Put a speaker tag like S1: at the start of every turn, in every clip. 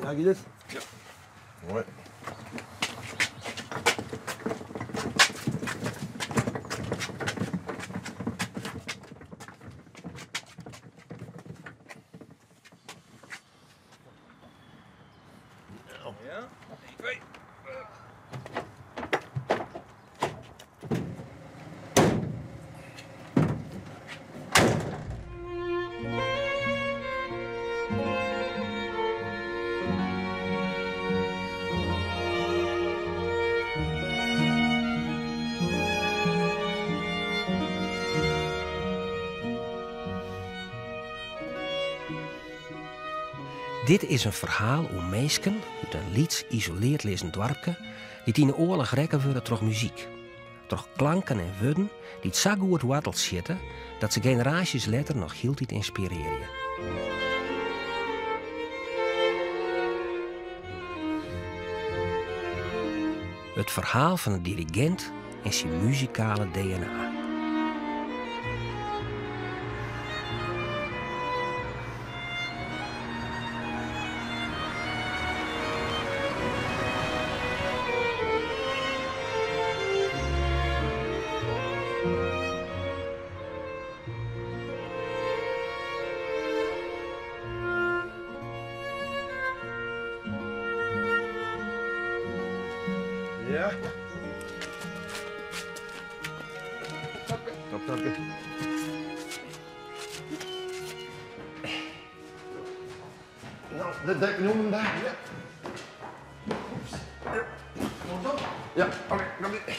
S1: Mag je dit?
S2: Ja. Mooi.
S3: Ja? 2.
S4: Dit is een verhaal over meesken uit een Lieds isoleerd lezend dorpje die in de oorlog rekken worden door muziek. Door klanken en woorden die het zo goed worteld zitten dat ze generaties later nog heel tijd inspireren. Het verhaal van een dirigent en zijn muzikale DNA.
S2: Ja. Top, tapje. Nou, dat dek noemen daar. Ja. Ja, oké, kom hier.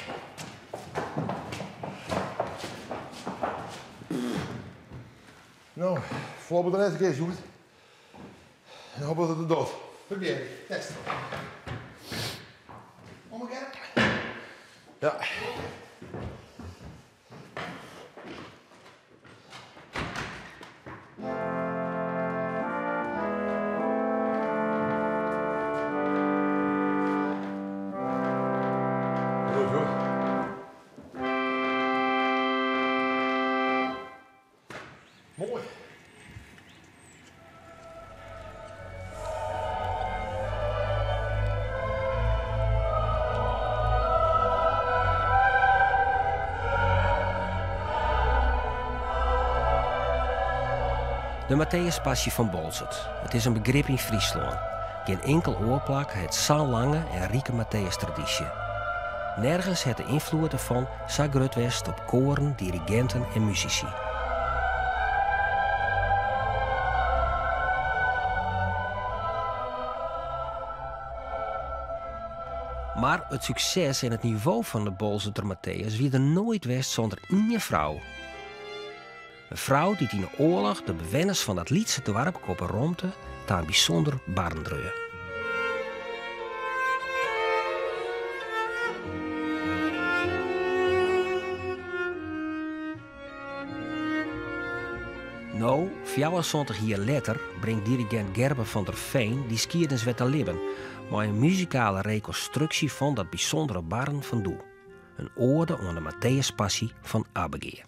S2: Nou, voorbeeld de eerste keer zoet. En hopen dat het dood. Probeer, test. Omgekeerd. Ja. Goed hoor. Mooi.
S4: De Matthäuspassie van Bolzert. Het is een begrip in Friesland. Geen enkel oorplak heeft zo'n lange en rieke Matthäus-traditie. Nergens heeft de invloed ervan zo groot west op koren, dirigenten en muzici. Maar het succes en het niveau van de Bolzerter Matthäus wie er nooit west zonder één vrouw. Een vrouw die in de oorlog de bewenners van dat Lietse dorp koppen rompte, daar een bijzonder barndreu. Nou, 24 jaar later brengt dirigent Gerber van der Veen die skierdens wet te libben, maar een muzikale reconstructie van dat bijzondere barn van Doe. Een ode aan de Matthäuspassie van Abigeer.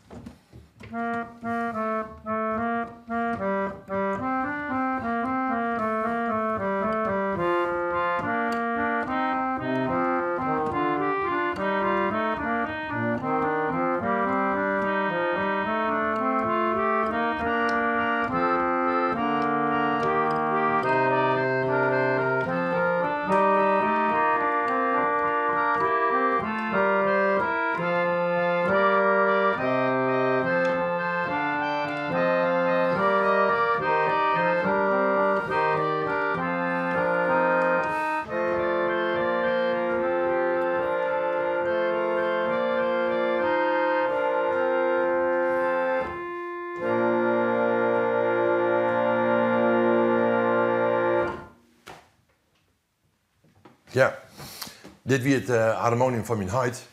S2: Ja, dit weer het harmonium van mijn huid.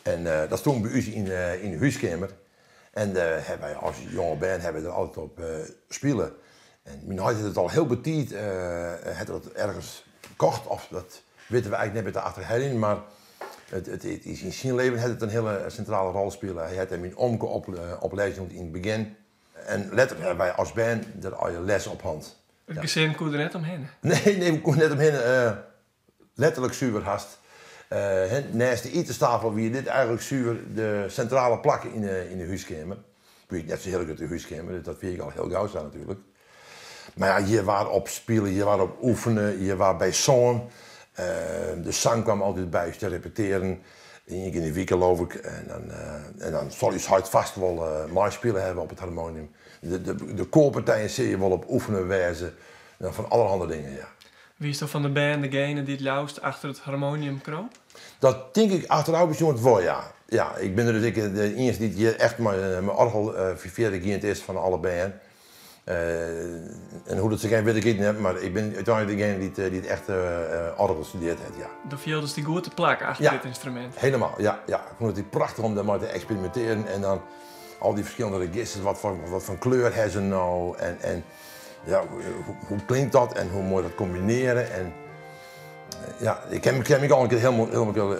S2: En dat stond bij u in de huiskamer. En wij als jonge band hebben er altijd op spelen. En mijn huid had het al heel betiet, had het ergens gekocht. Of dat weten we eigenlijk net met de achterheen. Maar het is in zijn leven had het een hele centrale rol spelen. Hij had mijn omke opleiding in het begin. En later hebben wij als band er al je les op hand.
S1: Het gezin kon er net omheen.
S2: Nee, we konden net omheen. Letterlijk zuiver haast. Naast de etenstafel wie dit eigenlijk zuiver de centrale plak in de huiskamer. Ik weet net zo heel goed de huiskamer, dat weet ik al heel gauw staan natuurlijk. Maar ja, hier waren op spelen, hier waren op oefenen, hier waren bij zang. De zang kwam altijd bij te repeteren. Eén keer in de week geloof ik. En dan zal je hard vast wel mooi spelen hebben op het harmonium. De koorpartijen zie je wel op oefenen wijzen. Van allerhande dingen, ja.
S1: Wie is toch van de band degene die het lauwst achter het harmonium kroop?
S2: Dat denk ik achteraf is jongens wel, ja. Ja, ik ben er dus de eerste die hier echt mijn orgel verder geënt is van alle band. En hoe dat ze geen weet ik niet, maar ik ben uiteindelijk degene die het echt orgel studeert heeft, ja.
S1: Dan viel dus die goede plak achter dit instrument.
S2: Helemaal, ja. Ik vond het prachtig om daar maar te experimenteren en dan al die verschillende registers, wat voor kleur hebben ze nou en ja, hoe klinkt dat en hoe mooi dat combineren en ja, ik heb me al een keer helemaal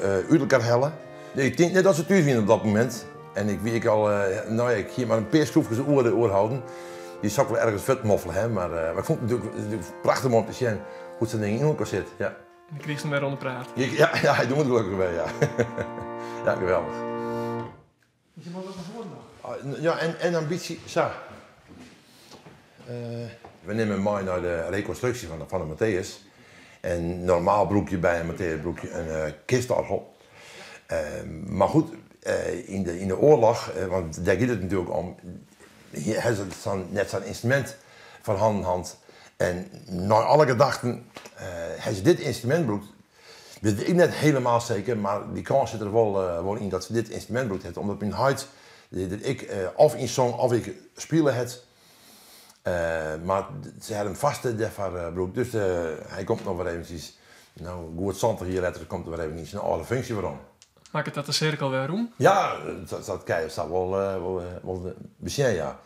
S2: uit elkaar hellen. Ik denk net dat ze thuis winnen op dat moment en ik weet al, ik hier maar een paar schroefjes oor houden. Die zou ik wel ergens vet moffelen, hè? Maar ik vond het natuurlijk prachtig om te zien hoe zo'n ding in elkaar zit. Ja.
S1: En dan kreeg ze meer onder praat.
S2: Ja, hij doet het gelukkig wel, ja. Ja, geweldig.
S1: Je moet ook nog horen.
S2: Ja, en ambitie, zo. We nemen mij naar de reconstructie van de Matthäus. En normaal broekje bij een Matthäus broekje een kistorgel. Maar goed, in de oorlog, want daar gaat het natuurlijk om. Hier hebben ze net zo'n instrument van hand in hand. En naar alle gedachten hebben ze dit instrument broekt. Dat weet ik net helemaal zeker, maar die kans zit er wel in dat ze dit instrument broekt heeft. Omdat mijn huid, dat ik of in zong of ik spelen het. Maar ze hebben een vaste daarvoor broek. Dus hij komt nog wel eventjes, nou goed zantig hier letter, komt er wel even niet een oude functie waarom.
S1: Maakt het dat de cirkel weer om?
S2: Ja, dat wel bezien, ja.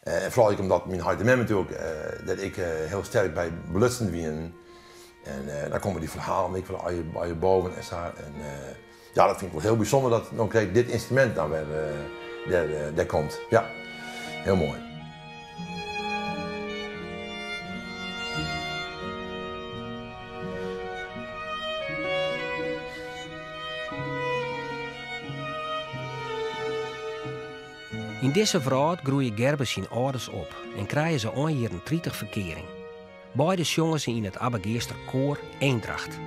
S2: En vooral omdat mijn hart natuurlijk, dat ik heel sterk bij belutsen wien. En dan komen die verhalen van je boven en zo. En ja, dat vind ik wel heel bijzonder dat dan krijg ik dit instrument dan weer daar komt. Ja, heel mooi.
S4: In deze vrouw groeien Gerber zijn ouders op en krijgen ze ongeveer een 30 verkering. Beide zongen ze in het Abbegeester koor Eendracht.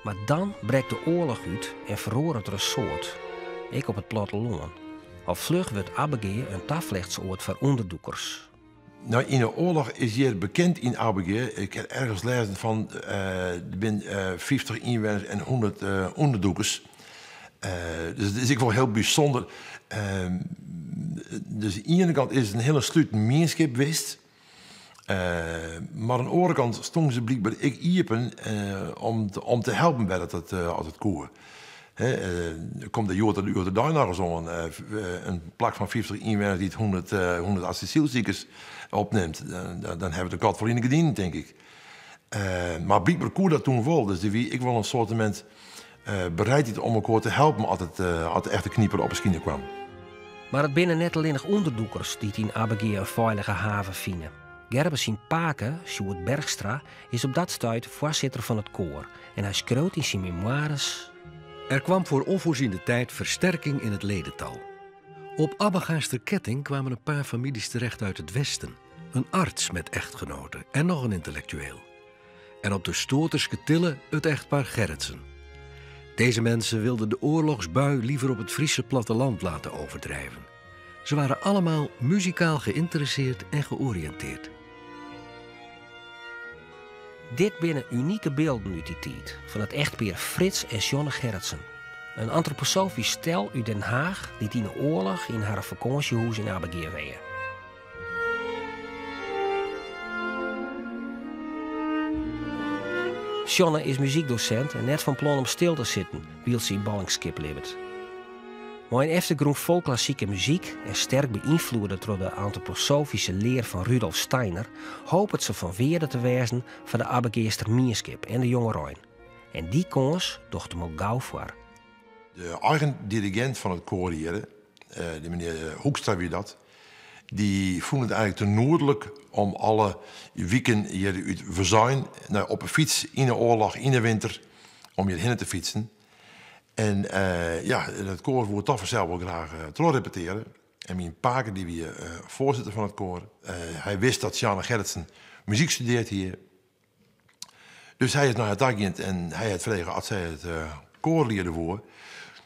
S4: Maar dan breekt de oorlog uit en verroert het resort, ik op het platteland. Al vlug wordt Abbegeer een taflechtsoord voor onderdoekers.
S2: Nou, in de oorlog is hier bekend in Abbegeer. Ik heb ergens gelezen van er zijn 50 inwoners en 100 onderdoekers. Dus dat is ik wel heel bijzonder. Dus aan de ene kant is het een hele sluit gemeenschap geweest. Maar aan de andere kant stonden ze blijkbaar ik iepen om te helpen bij het koor. Er komt de Jode Duinaar zo'n een plak van 50 inwoners die het 100 asielziekers opneemt. Dan hebben we de kat voor in de gediend, denk ik. Maar blijkbaar koer dat toen wel. Dus ik wel een soort bereid om elkaar te helpen als het echte knieper op een schiene kwam.
S4: Maar het binnen net alleen nog onderdoekers die het in Abbegeer een veilige haven vinden. Gerber zijn paken, Sjoerd Bergstra, is op dat stuit voorzitter van het koor. En hij schreeuwt in zijn memoires:
S3: Er kwam voor onvoorziene tijd versterking in het ledental. Op Abbegaarster Ketting kwamen een paar families terecht uit het westen. Een arts met echtgenoten en nog een intellectueel. En op de Stoterske Tille het echtpaar Gerritsen. Deze mensen wilden de oorlogsbui liever op het Friese platteland laten overdrijven. Ze waren allemaal muzikaal geïnteresseerd en georiënteerd.
S4: Dit binnen unieke beelden uit die tijd van het echtpaar Frits en Jonne Gerritsen. Een antroposofisch stel uit Den Haag die in de oorlog in haar vakantiehuis in Abbegeer weeën. Jonne is muziekdocent en net van plan om stil te zitten, wiel ze in ballingskip leeft. Maar een eftergroen vol klassieke muziek en sterk beïnvloed door de antroposofische leer van Rudolf Steiner, hoopt ze van weerder te wezen van de Abbegeerster Mierskip en de jonge Rijn. En die kans docht hem ook gauw voor.
S2: De eigen dirigent van het koor hier, de meneer Hoekstra wie dat, die voelen het eigenlijk te noordelijk om alle weken hier uit Verzuin op een fiets in de oorlog, in de winter, om hierheen te fietsen. En het koor wordt toch vanzelf wel graag repeteren. En mijn paker, die weer voorzitter van het koor, hij wist dat Sjane Gerritsen muziek studeert hier. Dus hij is naar het agent en hij had vregen als zij het koor leerde voor.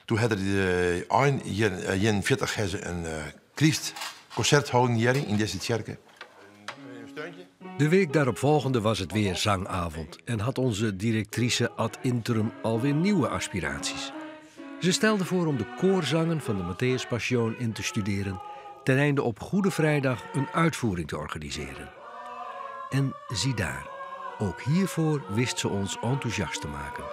S2: Toen had hij in 40 een Christconcert houden hier in deze kerken.
S3: De week daaropvolgende was het weer zangavond en had onze directrice ad interim alweer nieuwe aspiraties. Ze stelde voor om de koorzangen van de Matthäus Passion in te studeren, ten einde op Goede Vrijdag een uitvoering te organiseren. En zie daar, ook hiervoor wist ze ons enthousiast te maken.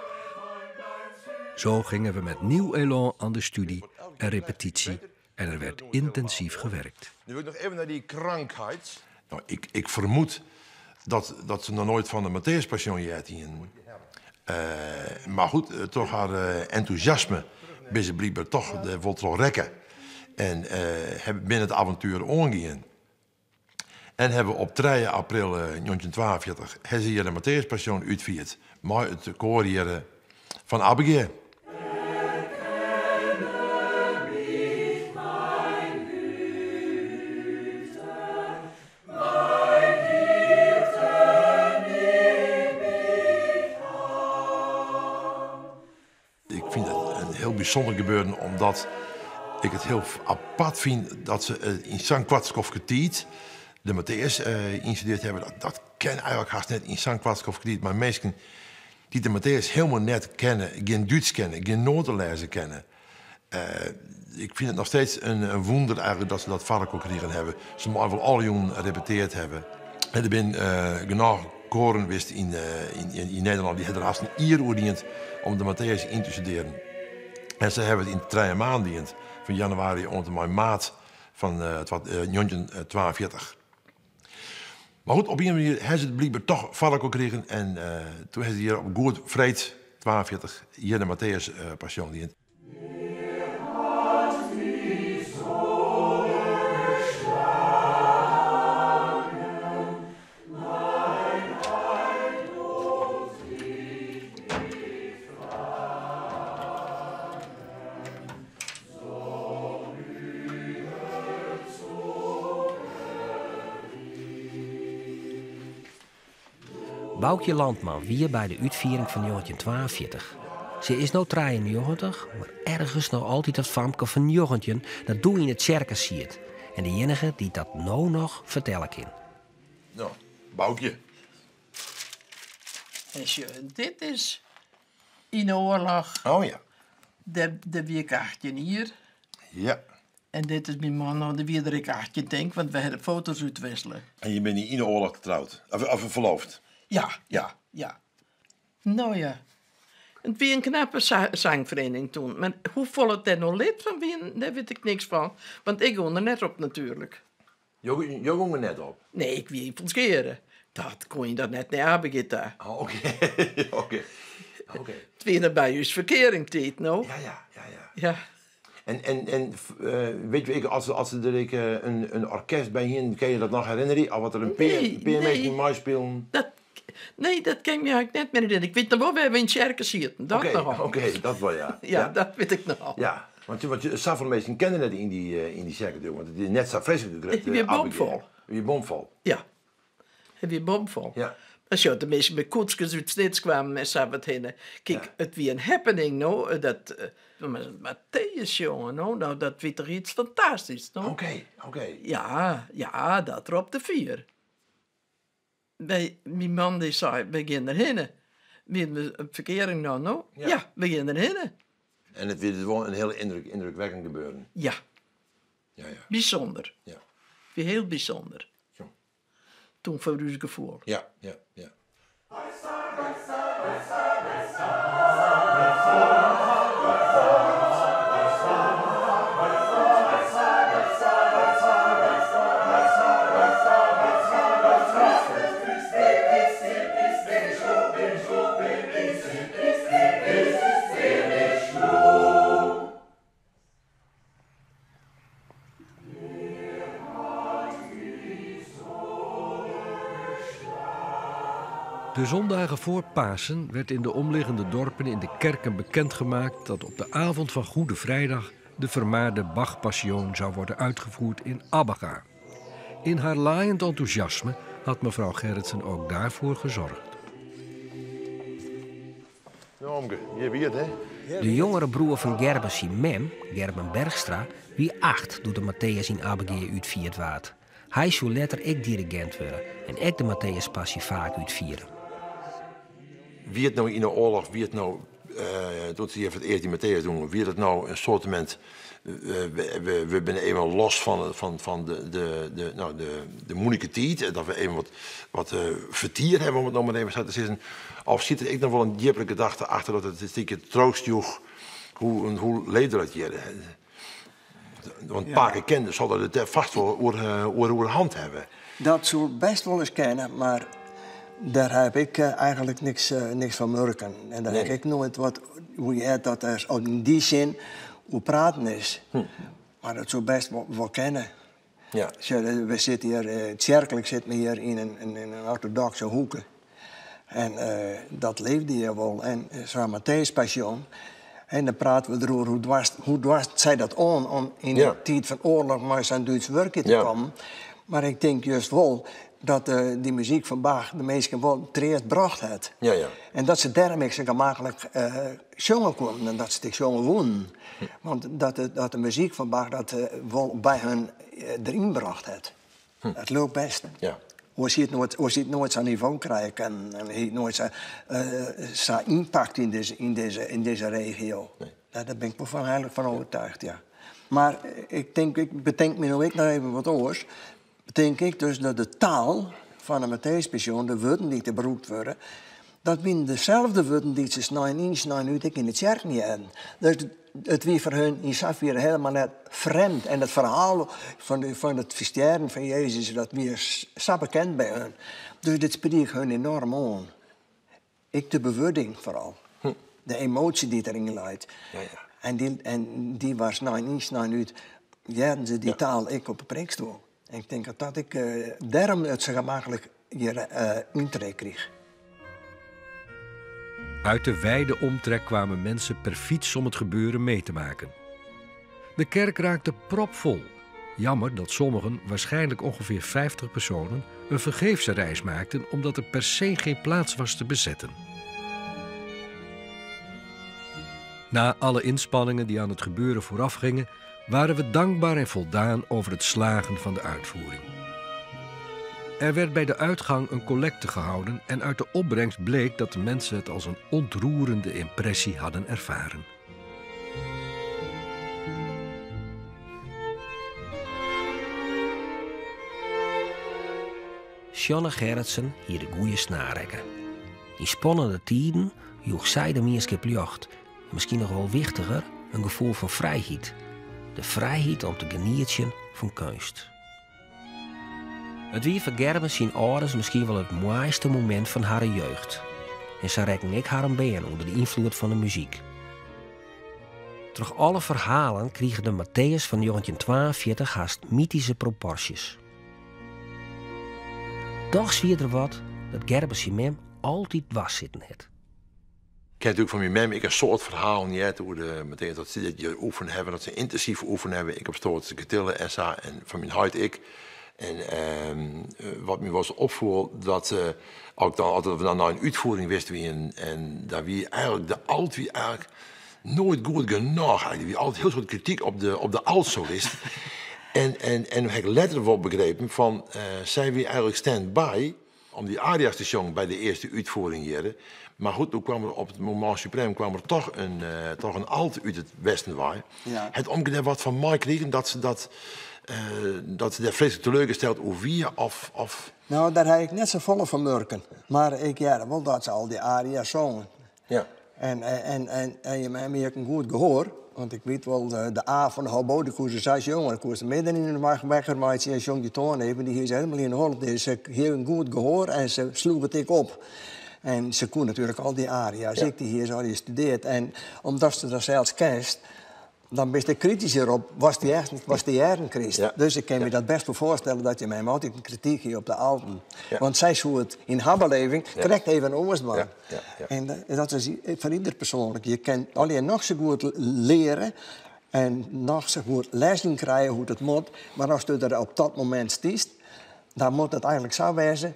S3: Zo gingen we met nieuw elan aan de studie en repetitie en er werd intensief gewerkt.
S2: Nu wil ik nog even naar die krankheid. Nou, ik vermoed dat ze nog nooit van de Matthäus Passion gehad hebben. Maar goed, toch haar enthousiasme bij ze blijkbaar toch wil rekken. En hebben binnen het avontuur omgegaan. En hebben op 3 april 1942 hebben ze hier de Matthäus Passion uitgevoerd. Maar het koor hier van Abigail. Bijzonder gebeuren, omdat ik het heel apart vind dat ze in St. Kwartskov-Getiet de Matthäus ingestudeerd hebben. Dat ken eigenlijk haast net in St. Kwartskov-Getiet, maar mensen die de Matthäus helemaal net kennen, geen Duits kennen, geen notenlezen kennen. Ik vind het nog steeds een wonder eigenlijk dat ze dat vark ook gekregen hebben. Ze moeten wel alle jongen gerepeteerd hebben. En er zijn genoeg koren wist in Nederland, die hebben er haast een uur gediend om de Matthäus in te studeren. En ze hebben het in 3 maanden gediend, van januari tot maart van 1942. Maar goed, op een manier hebben ze het blijkbaar toch vark gekregen. En toen hebben ze hier op Goed Vreed 42 hier de Matthäus Passion gediend.
S4: Boukje Landman wie bij de uitviering van 1942. Ze is nou 93, maar ergens nog altijd dat famke van jochentje dat doe in het circus ziet. En de enige die dat nou nog vertellen kan.
S2: Nou, Boukje.
S5: En dit is in de oorlog.
S2: Oh ja.
S5: De week 18 hier.
S2: Ja.
S5: En dit is mijn man, de weer ik 18 denk, want we hebben foto's uitwisselen.
S2: En je bent niet in de oorlog getrouwd? Of verloofd?
S5: Ja. Nou ja. Het was een knappe zangvereniging toen. Maar hoe vol het er nou lid van wie, daar weet ik niks van. Want ik woonde er net op natuurlijk.
S2: Je ging er net op?
S5: Nee, ik wie van scheren. Dat kon je dat net naar Abigail daar.
S2: Oh, oké.
S5: Het was er bij je verkering tijd, nou. Ja.
S2: En weet je, als er een orkest bij je, kan je dat nog herinneren? Of wat er een peermeester mee spelen?
S5: Nee, dat kan je eigenlijk net meer herinneren. Ik weet nog wel, we hebben in circus zitten. Dat nog.
S2: Oké, dat wel, ja.
S5: Ja, dat weet ik nog.
S2: Ja, want zoveel mensen kennen het in die circus, want het is net zo vreselijk.
S5: Het is weer bomvol.
S2: Weer bomvol.
S5: Ja, het weer bomvol.
S2: Ja.
S5: Als je de mensen met koetsjes uit steeds kwamen en zo wat heen. Kijk, het wie een happening, nou, dat Matthäus, jongen, nou, dat weet toch iets fantastisch, nou?
S2: Oké.
S5: Ja, dat er op de 4. Mijn man die zei, we gaan erheen. We hebben een verkering nou? Ja, we gaan erheen.
S2: En het werd gewoon een heel indrukwekkend gebeuren.
S5: Ja. Bijzonder.
S2: Ja.
S5: Weer heel bijzonder.
S2: Zo.
S5: Toen voor uw gevoel.
S2: Ja.
S3: De zondagen voor Pasen werd in de omliggende dorpen in de kerken bekendgemaakt dat op de avond van Goede Vrijdag de vermaarde Bach-passion zou worden uitgevoerd in Abaga. In haar laaiend enthousiasme had mevrouw Gerritsen ook daarvoor gezorgd.
S2: Omke, je weet hè?
S4: De jongere broer van Gerbers Mem, Gerben Bergstra, wie 8 doet de Matthäus in Abegeer uitvierd waard. Hij zou later ik dirigent worden en ik de Matthäus Passie vaak uitvieren.
S2: Wie het nou in de oorlog, wie het nou, toen ze even het eerst die Matthäus doen, wie het nou een soort moment, we zijn even los van de moeilijke tijd, dat we even wat vertier hebben, om het nog maar even zo te zeggen. Of zit er ik nog wel een diepere gedachte achter dat het een stukje troost joeg, hoe leder het hier. Want een paar keer kenden zal dat het vast wel over de hand hebben.
S6: Dat zou best wel eens kennen, maar daar heb ik eigenlijk niks van merken. En daar heb ik nooit hoe je het dat er in die zin hoe praten is. Maar dat zou best wel kennen.
S2: Ja.
S6: We zitten hier, kerkelijk zitten we hier in een orthodoxe hoeken. En dat leefde hier wel. En zo'n Matthäus Passion. En dan praten we erover hoe dwars zij dat aan om in de tijd van oorlog maar zijn Duits werkje te komen. Maar ik denk juist wel dat die muziek van Bach de mensen wel terecht bracht heeft.
S2: Ja, ja.
S6: En dat ze daarmee zo gemakkelijk zongen konden en dat ze het zongen wonen. Want dat de muziek van Bach dat wel bij hen erin bracht heeft. Dat loopt best.
S2: Ja.
S6: Hoe je het nooit zo'n niveau krijgen en hij nooit zo'n impact in deze regio. Nee. Daar ben ik wel eigenlijk van overtuigd, ja. Maar ik bedenk me nou ook nog even wat oors. Denk ik dus dat de taal van de Matthäus Passion, de woorden die te beroemd worden, dat zijn dezelfde woorden die ze nu in de kerk niet hebben. Dus het wie voor hun in Safir helemaal net vreemd. En het verhaal van het versterren van Jezus, dat weer zo bekend bij hun. Dus dit spreekt hun enorm aan. Ik de bewording vooral. De emotie die erin leidt. Ja, ja. En die was nu jaren ze die taal ik op de preekstoel. En ik denk dat ik daarom het zo gemakkelijk hier intrek kreeg.
S3: Uit de wijde omtrek kwamen mensen per fiets om het gebeuren mee te maken. De kerk raakte propvol. Jammer dat sommigen, waarschijnlijk ongeveer 50 personen, een vergeefse reis maakten omdat er per se geen plaats was te bezetten. Na alle inspanningen die aan het gebeuren voorafgingen, waren we dankbaar en voldaan over het slagen van de uitvoering. Er werd bij de uitgang een collecte gehouden en uit de opbrengst bleek dat de mensen het als een ontroerende impressie hadden ervaren.
S4: Sjonne Gerritsen hier de goeie snaarrekken. In spannende tijden joeg zij de meerskip lucht. Misschien nog wel wichtiger, een gevoel van vrijheid. De vrijheid om te genieten van kunst. Het wie voor Gerben zijn ouders misschien wel het mooiste moment van haar jeugd. En ze rekken ik haar een been onder de invloed van de muziek. Door alle verhalen kregen de Matthäus van 1942 haast mythische proporties. Toch zwier er wat dat Gerben zijn mem altijd was zitten het.
S2: Ik ken natuurlijk van mijn mem, ik een soort verhaal niet hoe meteen dat ze dit oefenen hebben, dat ze intensief oefenen hebben. Ik heb stoot te getillen en zo en van mijn huid ik. En wat me was opviel, dat ook dan altijd we dan naar een uitvoering wisten wie en daar wie eigenlijk de alt wie eigenlijk nooit goed genoeg eigenlijk wie altijd heel soort kritiek op de alt-solist. en heb ik letterlijk wel begrepen van zij wie eigenlijk stand-by om die aria's te zongen bij de eerste uitvoering hier. Maar goed, toen kwam er op het moment suprem kwam er toch een alt uit het westen waar. Ja. Het omgekeerde wat van mij kregen dat ze daar vreselijk teleurgesteld hoe wie of...
S6: Nou, daar heb ik net zo volle van merken. Maar ik wel dat ze al die aria's zongen. Ja. En je hebt een goed gehoor. Want ik weet wel, de A van de Hobo, de koers 6 jongen. De koers midden in de weggermaaid en jong die toon hebben. Die is helemaal in de Holland. Dus ze heeft een goed gehoor en ze sloeg het ik op. En ze kon natuurlijk al die aria's. Ja. Ik die hier zo gestudeerd. En omdat ze dat zelfs kent, dan ben je kritischer op was die jaren Christ.
S2: Ja.
S6: Dus ik kan me dat best wel voorstellen dat je mij altijd een kritiek hebt op de alten.
S2: Ja.
S6: Want zij zo het in haar beleving krijgt even anders man.
S2: Ja.
S6: En dat is voor ieder persoonlijk. Je kan alleen nog zo goed leren en nog zo goed lezen krijgen hoe het moet. Maar als je er op dat moment stiest, dan moet het eigenlijk zo wezen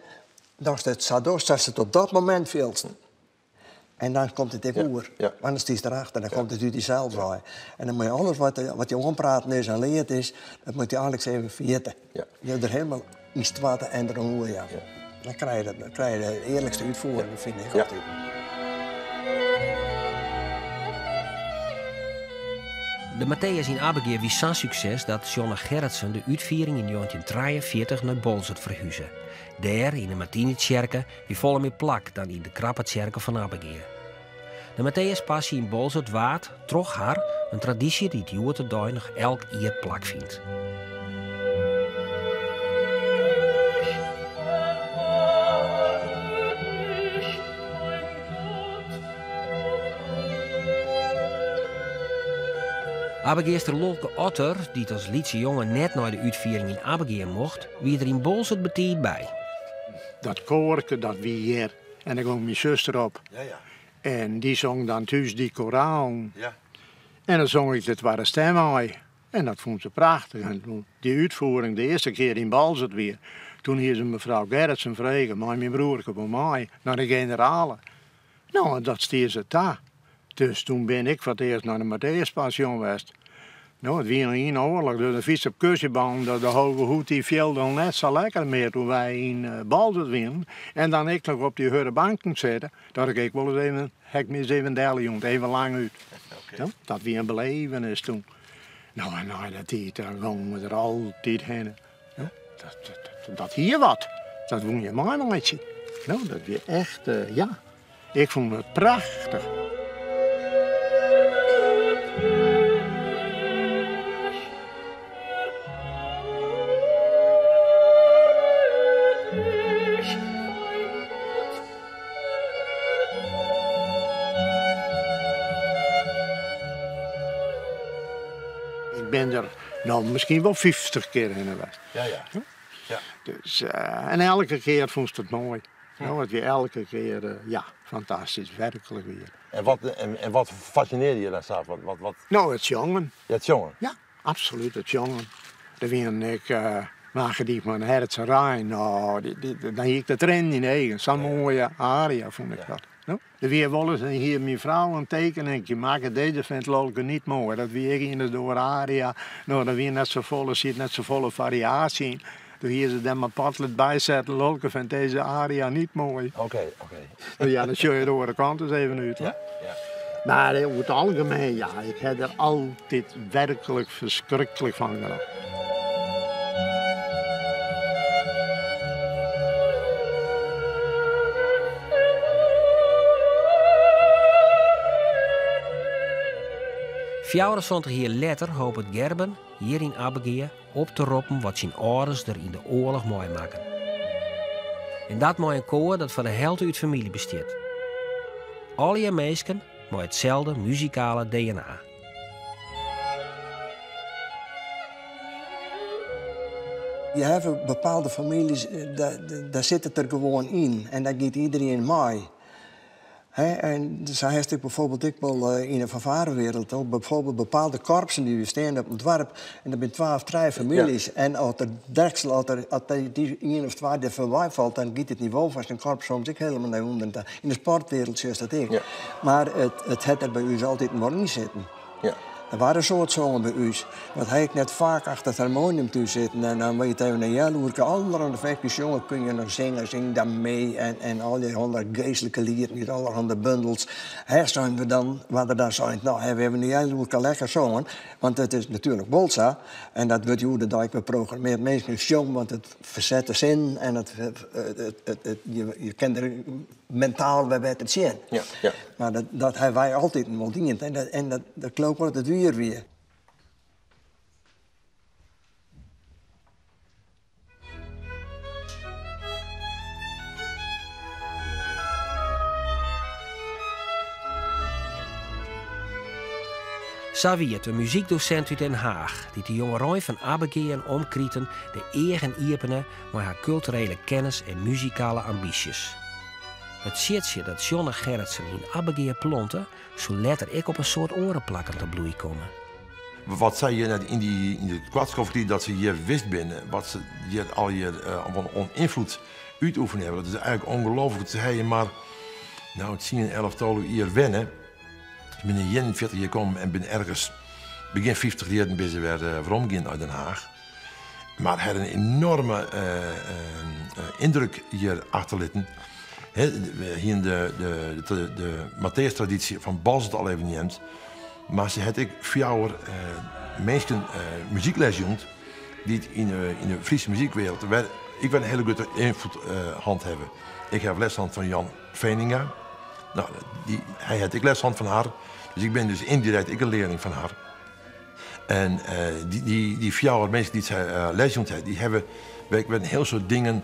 S6: dat het zo doet dat het op dat moment veelt. En dan komt het even oer.
S2: Ja.
S6: Anders is het erachter, dan komt het uit jezelf uit. En dan moet je alles wat je ompraten is en leert is, dat moet je eigenlijk eens even vergeten.
S2: Ja.
S6: Je hebt er helemaal iets te wachten en er een oer, ja. Dan krijg je de eerlijkste uitvoering, vind ik altijd.
S4: De Matthäus in Abegeer was zo'n succes dat Jonne Gerritsen de uitviering in 1943 naar Bolzert verhuisde. Daar, in de Martinitskerken, wie volle meer plak dan in de krappe kerken van Abegeer. De Matthäuspassie in Bolzert waard, troch haar, een traditie die het joertedag nog elk jaar plak vindt. Abegeerster Lolke Otter, die als liedse jongen net naar de uitviering in Abegeer mocht, wie er in Bolzert betiid bij.
S7: Dat koorke, dat wie hier. En dan kwam mijn zuster op.
S2: Ja, ja.
S7: En die zong dan thuis die Koran.
S2: Ja.
S7: En dan zong ik het waar de stem aan. En dat vond ze prachtig. En toen die uitvoering, de eerste keer in Balzert weer. Toen hier ze mevrouw Gerritsen vragen, maar mijn broerke bij mij, naar de generale. Nou, en dat stier ze daar. Dus toen ben ik voor het eerst naar de Matthäuspassion geweest. Nou, het was een oorlog. Dus de fiets op kussebaan, de hoge hoed, die viel dan net zo lekker meer toen wij in Balzert winnen. En dan ik nog op die hurre banken zitten, dat ik wel eens even, hek me eens even delen, even lang uit.
S2: Okay.
S7: Ja, dat weer een belevenis toen. Nou, en na dat tijd, dan gingen we er altijd heen. Ja, dat hier wat, dat woon je maar nog iets. Nou, dat weer echt, ja, ik vond het prachtig. Ik ben er nou misschien wel 50 keer in geweest.
S2: Ja, ja. Ja.
S7: Dus, en elke keer vond ze het mooi. Nou, het weer elke keer, ja, fantastisch, werkelijk weer.
S2: En wat fascineerde je daar zelf? Wat?
S7: Nou, het jongen.
S2: Ja, het jongen.
S7: Ja, absoluut, het jongen. Daar ben ik, maken die van Hertse Rijn, nou, dan hiek de trend in eigen. Zo'n mooie aria vond ik dat. No? Er weer wel eens hier mijn vrouw een tekening maken, deze vindt Lolke niet mooi. Dat weer in de door aria, nou, dat weer net zo volle, zit net zo volle variatie in. Toen hier ze dan maar padlet bijzetten, Lolke vindt deze aria niet mooi.
S2: Oké.
S7: Ja, dan zul je de andere kant eens even uit.
S2: Ja.
S7: Maar over het algemeen, ja, ik heb er altijd werkelijk verschrikkelijk van gedaan.
S4: Vijftig jaar later hoopt het Gerben, hier in Abegeer, op te roepen wat zijn ouders er in de oorlog mooi maken. En dat mooi een koor dat van de helft uit familie bestaat. Al je meisken met hetzelfde muzikale DNA.
S6: Je hebt bepaalde families, daar zit het er gewoon in. En daar gaat iedereen mee. En zo heeft ik bijvoorbeeld ik wel in de fanfarewereld ook bijvoorbeeld bepaalde korpsen die staan op het dorp. En er zijn 12, 3 families. Ja. En als er deksel, als die 1 of 2 er voorbij valt, dan gaat het niveau van zijn korps soms ook helemaal naar onder. In de sportwereld is dat ook. Ja. Maar het had er bij u altijd maar niet zitten. Ja. Er waren soort zongen bij u. Want hij ik net vaak achter het harmonium toe zitten. En dan weet je even, ja, hoe ik allerhande vijfjes jongen kun je nog zingen, zing dan mee. En al die 100 geestelijke liederen, niet allerhande bundels. Hier zijn we dan, wat er dan zijn, nou, we hebben nu heel lekker zongen. Want het is natuurlijk bolsa. En dat wordt hoe dat ik geprogrammeerd mensen zong, want het verzet de zin. En je kent er mentaal bij het zien. Ja, ja. Maar dat hebben wij altijd wel dingend. En dat klopt wordt het weer.
S4: Zo wie het, een muziekdocent uit Den Haag, die de jongerij van Abigail en omkrieten de eigen iepenen met haar culturele kennis en muzikale ambities. Het shitje dat Jonne Gerritsen in Abigail plonte, zou later ik op een soort orenplakken te bloei komen.
S2: Wat zei je net in de kwartskofferie dat ze hier wist binnen, wat ze hier al hier van invloed uitoefenen hebben. Dat is eigenlijk ongelooflijk te zeggen, maar nou, het zien in 11 hier wennen. Ik ben in 41 hier gekomen en ben ergens begin 50 jaar ben ze weer veromgegaan uit Den Haag. Maar had een enorme indruk hier achterlaten. Hier de Matthäus-traditie van Balzert al even niet. Maar ze had ik 4 jaar mensen muziekles gehad die het in de Friese muziekwereld. Ik ben een hele goede invloed handhaven. Ik heb leshand van Jan Veninga. Nou, hij had ik leshand van haar. Dus ik ben dus indirect een leerling van haar. En die 4 jaar mensen die zij les gehad hebben, die hebben een heel soort dingen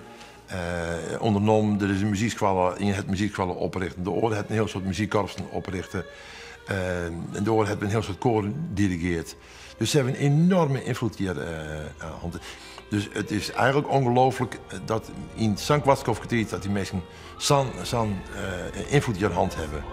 S2: ondernomen. Er is een muziekschool in het muziekschalen oprichten. De Oorde heeft een heel soort muziekkorpsen oprichten. En de Oorde heeft een heel soort koren dirigeerd. Dus ze hebben een enorme invloed hier aan. Dus het is eigenlijk ongelooflijk dat in St. Kwartskoffertiet dat die mensen zo'n invloed hier aan hand hebben.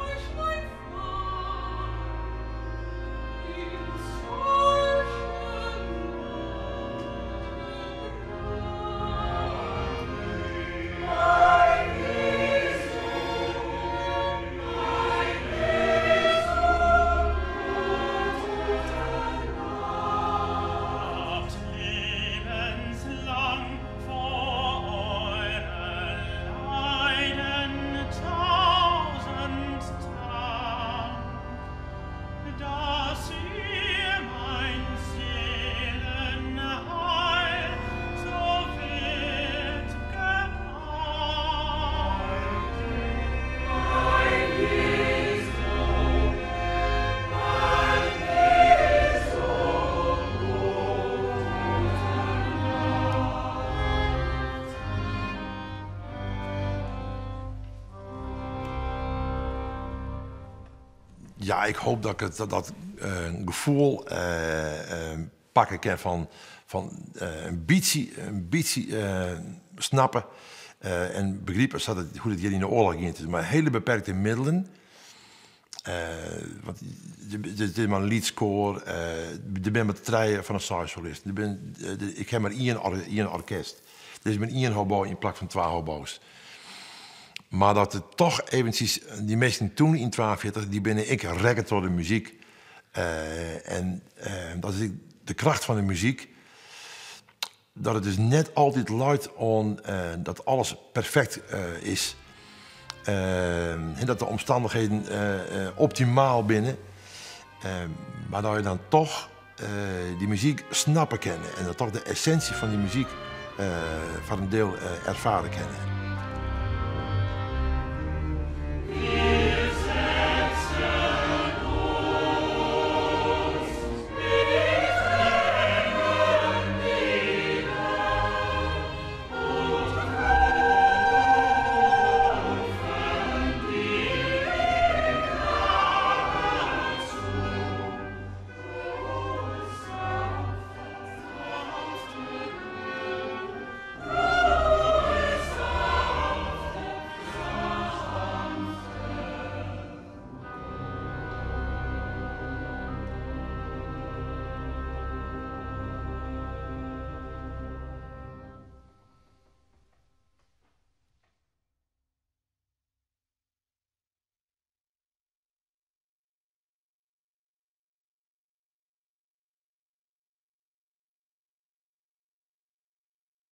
S2: Ja, ik hoop dat ik dat gevoel pakken kan van een beetje snappen en begrijpen hoe het hier in de oorlog ging. Maar hele beperkte middelen. Want er is maar een leadscore, er ben maar 3 van een saxofonist. Ik heb maar één orkest. Er is maar 1 hobo in plaats van 2 hobo's. Maar dat het toch eventjes, die mensen toen in 42, die binnen ik rekken door de muziek. En dat is de kracht van de muziek. Dat het dus net altijd luidt om dat alles perfect is. En dat de omstandigheden optimaal binnen. Maar dat je dan toch die muziek snappen kennen. En dat toch de essentie van die muziek van een deel ervaren kennen.